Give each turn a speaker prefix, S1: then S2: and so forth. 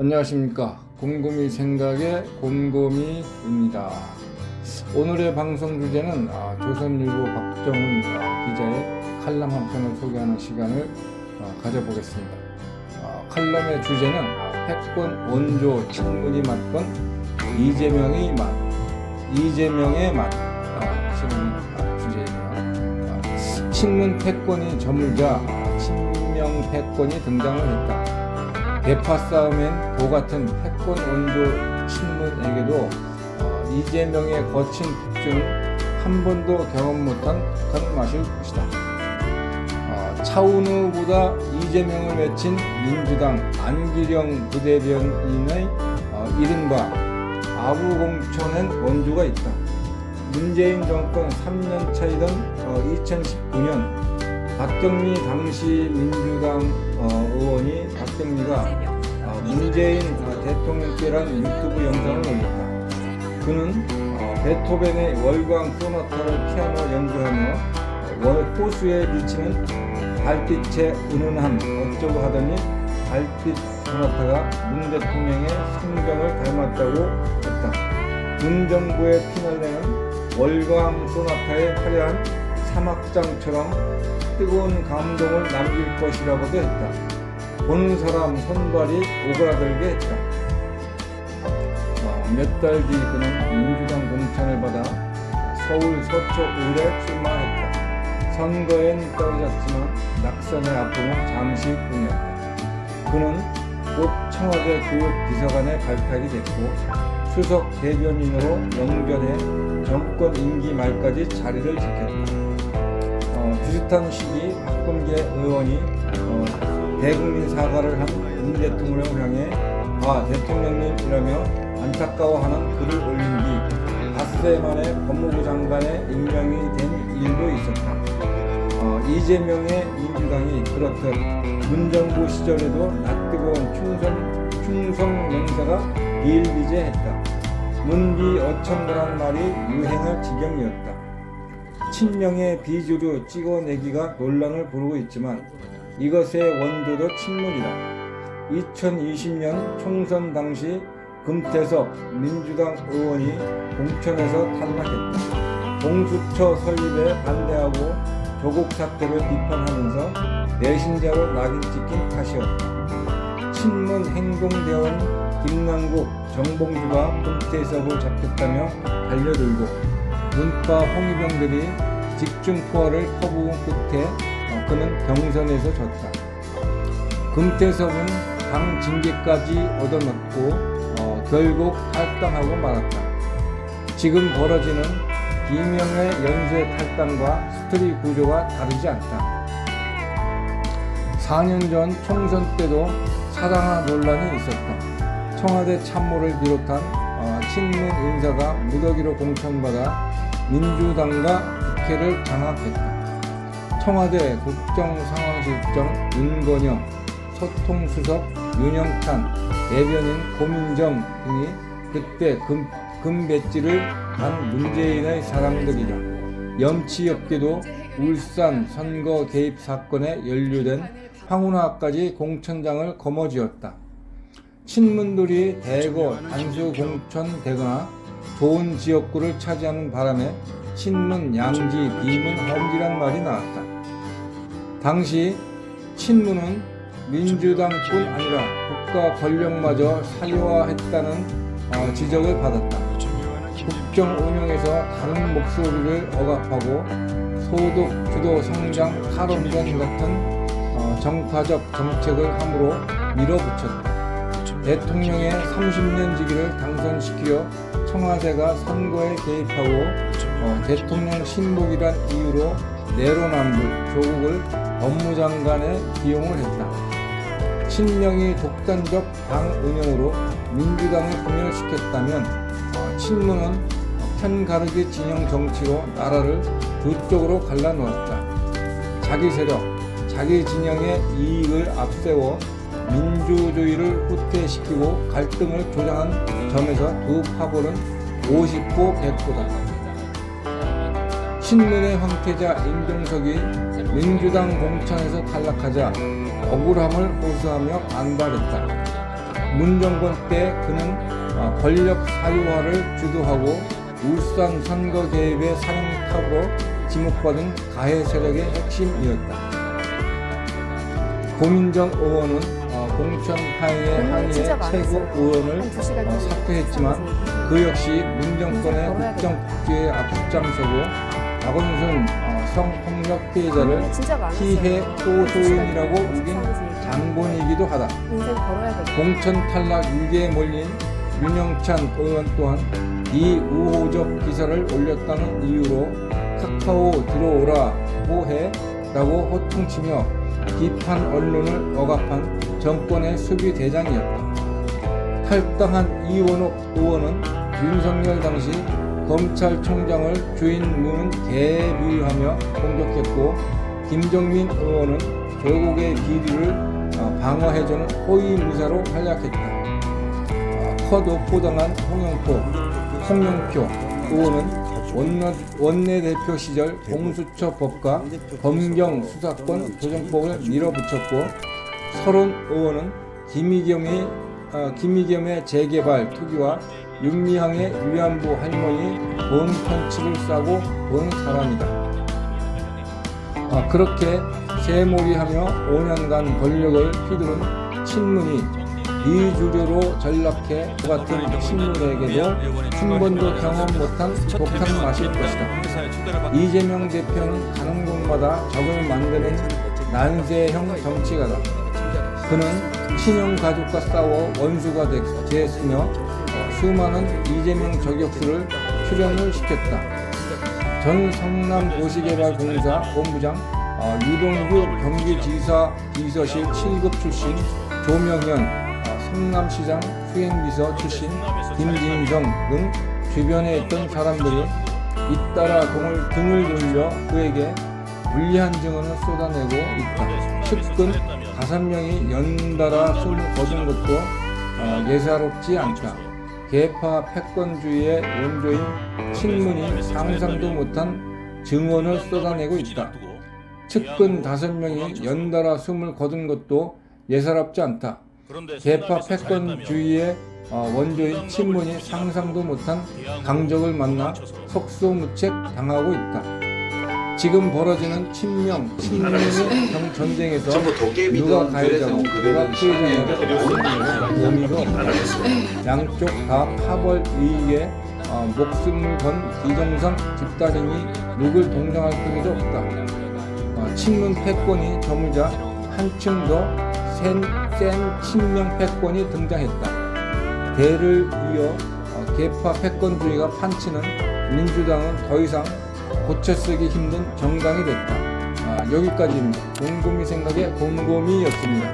S1: 안녕하십니까. 곰곰이 생각의 곰곰이입니다. 오늘의 방송 주제는 조선일보 박정훈 기자의 칼럼 한 편을 소개하는 시간을 가져보겠습니다. 칼럼의 주제는 패권 원조 친문이 맡던 이재명의 맛 라는 주제이네요. 친문 패권이 저물자 친명 패권이 등장을 했다. 대파 싸움엔 도같은 패권 원조 친문에게도 이재명의 거친 폭주는 한 번도 경험 못한 독한 맛일 것이다. 차은우보다 이재명을 외친 민주당 안기령 부대변인의 이른바 아부공천엔 원조가 있다. 문재인 정권 3년 차이던 2019년 박정미 당시 민주당 의원이 박정미가 문재인 대통령께란 유튜브 영상을 올렸다. 그는 베토벤의 월광 소나타를 피아노 연주하며 호수에 비치는 달빛의 은은함 어쩌고 하더니 달빛 소나타가 문 대통령의 성경을 닮았다고 했다. 문 정부의 피날레는 월광 소나타의 화려한 사막장처럼 뜨거운 감동을 남길 것이라고도 했다. 보는 사람 손발이 오그라들게 했다. 몇 달 뒤 그는 민주당 공천을 받아 서울 서초을에 출마했다. 선거엔 떨어졌지만 낙선의 아픔은 잠시뿐이었다. 그는 곧 청와대 교육비서관에 발탁이 됐고 수석 대변인으로 영전해 정권 임기 말까지 자리를 지켰다. 비슷한 시기 박범계 의원이 대국민 사과를 한 문 대통령을 향해 대통령님이라며 안타까워하는 글을 올린 뒤 닷새 만에 법무부 장관에 임명이 된 일도 있었다. 이재명의 민주당이 그렇듯 문정부 시절에도 낯뜨거운 충성 맹세가 비일비재했다. 문비 어천가란 말이 유행할 지경이었다. 친명의 비주류 찍어내기가 논란을 부르고 있지만 이것의 원조도 친문이다. 2020년 총선 당시 금태섭 민주당 의원이 공천에서 탈락했다. 공수처 설립에 반대하고 조국 사태를 비판하면서 내신자로 낙인 찍힌 탓이었다. 친문 행동대원 김남국, 정봉주가 금태섭을 잡겠다며 달려들고 문파 홍위병들이 직중포화를 퍼부은 끝에 그는 경선에서 졌다. 금태섭은 당 징계까지 얻어맞고 결국 탈당하고 말았다. 지금 벌어지는 이명의 연쇄 탈당과 스토리 구조가 다르지 않다. 4년 전 총선 때도 사당화 논란이 있었다. 청와대 참모를 비롯한 친문 인사가 무더기로 공천받아 민주당과 국회를 장악했다. 청와대 국정상황실장 윤건영, 소통수석 윤영찬, 대변인 고민정 등이 그때 금배지를 단 문재인의 사람들이다. 염치 없게도 울산 선거 개입 사건에 연루된 황운하까지 공천장을 거머쥐었다. 친문들이 대거 단수 공천되거나 좋은 지역구를 차지하는 바람에 친문 양지 비문 험지란 말이 나왔다. 당시 친문은 민주당뿐 아니라 국가 권력마저 사유화했다는 지적을 받았다. 국정 운영에서 다른 목소리를 억압하고 소득 주도 성장 탈원전 같은 정파적 정책을 함으로 밀어붙였다. 대통령의 30년 지기를 당선시키려 청와대가 선거에 개입하고 대통령 신복이란 이유로 내로남불 조국을 법무장관에 기용을 했다. 친명이 독단적 당 운영으로 민주당을 분열시켰다면 친문은 편가르기 진영 정치로 나라를 두 쪽으로 갈라놓았다. 자기 세력, 자기 진영의 이익을 앞세워 민주주의를 후퇴시키고 갈등을 조장한 점에서 두 파벌은 50보 100보다. 친문의 황태자 임종석이 민주당 공천에서 탈락하자 억울함을 호소하며 안달했다. 문정권 때 그는 권력 사유화를 주도하고 울산 선거 개입의 사령탑으로 지목받은 가해 세력의 핵심이었다. 고민정 의원은 공천 하에 항의의 최고 의원을 사퇴했지만 그 역시 문정권의 국정복귀에 앞장서고 박원순 성폭력 피해자를 피해 호소인이라고 우긴 장본이기도 하다. 공천 탈락 위기에 몰린 윤영찬 의원 또한 이 우호적 기사를 올렸다는 이유로 카카오 들어오라고 해 라고 호통치며 비판 언론을 억압한 정권의 수비 대장이었다. 탈당한 이원옥 의원은 윤석열 당시 검찰총장을 주인문은 개비하며 공격했고, 김정민 의원은 조국의 비리를 방어해주는 호위무사로 활약했다. 컷오프당한 홍영표 의원은 원내대표 시절 공수처법과 검경 수사권 조정법을 밀어붙였고, 설원 의원은 김의겸의 재개발 투기와 윤미향의 위안부 할머니 돈 펀치를 싸고 본 사람이다. 그렇게 세몰이하며 5년간 권력을 휘두른 친문이 이주류로 전락해 그 같은 친문에게도 한 번도 경험 못한 독한 맛일 것이다. 이재명 대표는 가는 곳마다 적을 만드는 난세형 정치가다. 그는 친형 가족과 싸워 원수가 됐으며 수많은 이재명 저격수를 출연을 시켰다. 전 성남도시개발공사 본부장 유동규 경기지사 비서실 7급 출신, 조명현 성남시장 수행비서 출신, 김진성 등 주변에 있던 사람들이 잇따라 등을 돌려 그에게 불리한 증언을 쏟아내고 있다. 측근 5명이 연달아 숨을 거둔 것도 예사롭지 않다. 계파 패권주의의 원조인 친문이 상상도 못한 증언을 쏟아내고 있다. 측근 5명이 연달아 숨을 거둔 것도 예사롭지 않다. 계파 패권주의의 원조인 친문이 상상도 못한 강적을 만나 속수무책 당하고 있다. 지금 벌어지는 친문의 전쟁에서 누가 가해자고 누가 피해자냐가 의미가 없다. 양쪽 다 파벌 이익에 목숨을 건 기정상 집단인이 누굴 동정할 틈도 없다. 친문 패권이 저물자 한층 더 센 친명 패권이 등장했다. 대를 이어 계파 패권주의가 판치는 민주당은 더 이상 고쳐쓰기 힘든 정당이 됐다. 여기까지입니다. 곰곰이 생각의 곰곰이였습니다.